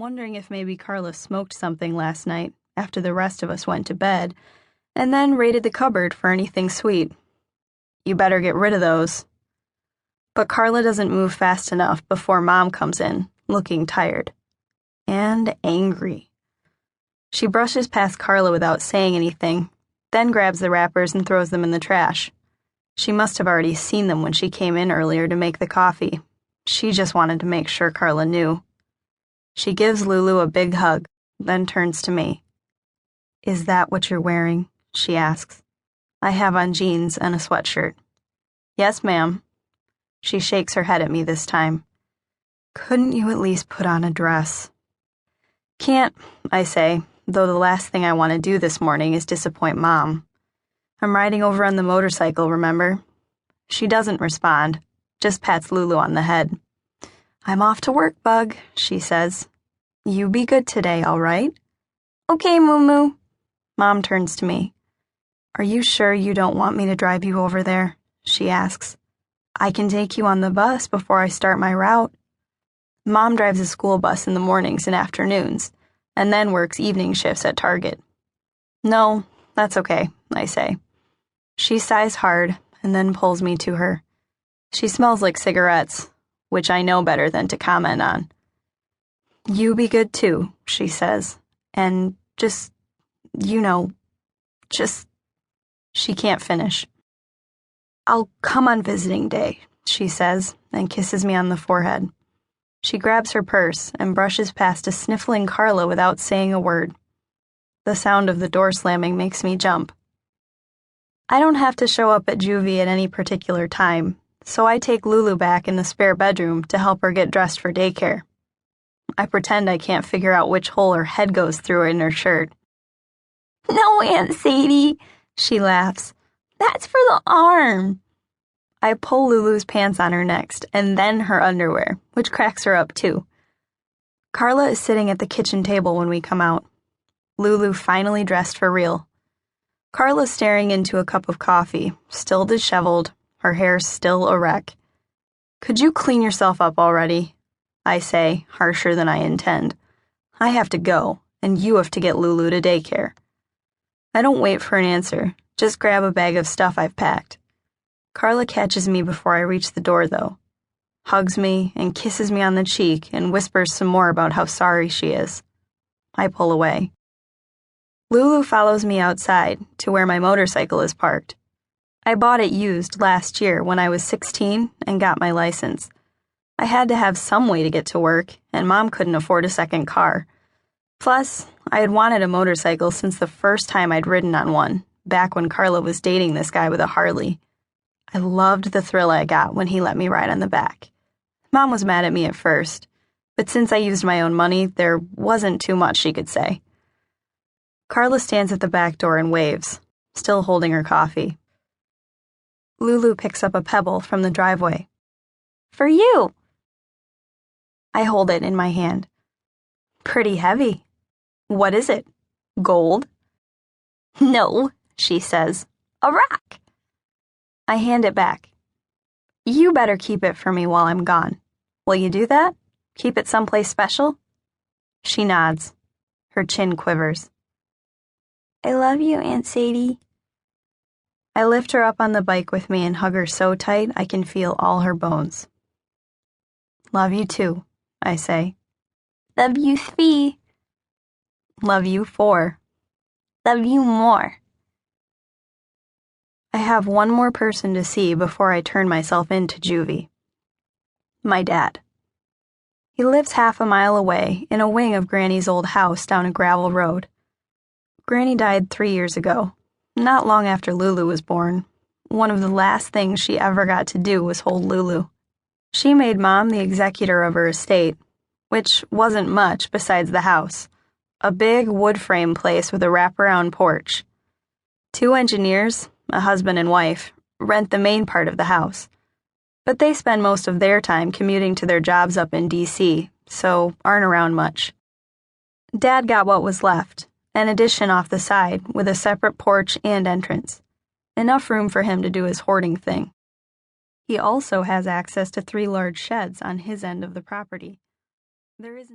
wondering if maybe Carla smoked something last night after the rest of us went to bed, and then raided the cupboard for anything sweet. You better get rid of those. But Carla doesn't move fast enough before Mom comes in, looking tired. And angry. She brushes past Carla without saying anything, then grabs the wrappers and throws them in the trash. She must have already seen them when she came in earlier to make the coffee. She just wanted to make sure Carla knew. She gives Lulu a big hug, then turns to me. "Is that what you're wearing?" she asks. I have on jeans and a sweatshirt. "Yes, ma'am." She shakes her head at me this time. "Couldn't you at least put on a dress?" "Can't," I say, though the last thing I want to do this morning is disappoint Mom. "I'm riding over on the motorcycle, remember?" She doesn't respond, just pats Lulu on the head. "I'm off to work, Bug," she says. "You be good today, all right?" "Okay, Moo." Mom turns to me. "Are you sure you don't want me to drive you over there?" she asks. "I can take you on the bus before I start my route." Mom drives a school bus in the mornings and afternoons, and then works evening shifts at Target. "No, that's okay," I say. She sighs hard and then pulls me to her. She smells like cigarettes, which I know better than to comment on. "You be good too," she says, "and just, just..." She can't finish. "I'll come on visiting day," she says, and kisses me on the forehead. She grabs her purse and brushes past a sniffling Carla without saying a word. The sound of the door slamming makes me jump. I don't have to show up at Juvie at any particular time, so I take Lulu back in the spare bedroom to help her get dressed for daycare. I pretend I can't figure out which hole her head goes through in her shirt. "No, Aunt Sadie," she laughs. "That's for the arm." I pull Lulu's pants on her next, and then her underwear, which cracks her up too. Carla is sitting at the kitchen table when we come out. Lulu finally dressed for real. Carla's staring into a cup of coffee, still disheveled, her hair still a wreck. "Could you clean yourself up already?" I say, harsher than I intend. I have to go, and you have to get Lulu to daycare. I don't wait for an answer, just grab a bag of stuff I've packed. Carla catches me before I reach the door, though, hugs me and kisses me on the cheek and whispers some more about how sorry she is. I pull away. Lulu follows me outside to where my motorcycle is parked. I bought it used last year when I was 16 and got my license. I had to have some way to get to work, and Mom couldn't afford a second car. Plus, I had wanted a motorcycle since the first time I'd ridden on one, back when Carla was dating this guy with a Harley. I loved the thrill I got when he let me ride on the back. Mom was mad at me at first, but since I used my own money, there wasn't too much she could say. Carla stands at the back door and waves, still holding her coffee. Lulu picks up a pebble from the driveway. "For you." I hold it in my hand. "Pretty heavy. What is it? Gold?" "No," she says. "A rock." I hand it back. "You better keep it for me while I'm gone. Will you do that? Keep it someplace special?" She nods. Her chin quivers. "I love you, Aunt Sadie." I lift her up on the bike with me and hug her so tight I can feel all her bones. "Love you too," I say. "Love you 3. "Love you 4. Love you more." I have one more person to see before I turn myself into Juvie. My dad. He lives half a mile away in a wing of Granny's old house down a gravel road. Granny died 3 years ago, not long after Lulu was born. One of the last things she ever got to do was hold Lulu. She made Mom the executor of her estate, which wasn't much besides the house, a big wood frame place with a wraparound porch. 2 engineers, a husband and wife, rent the main part of the house, but they spend most of their time commuting to their jobs up in D.C., so aren't around much. Dad got what was left, an addition off the side with a separate porch and entrance, enough room for him to do his hoarding thing. He also has access to 3 large sheds on his end of the property. There isn't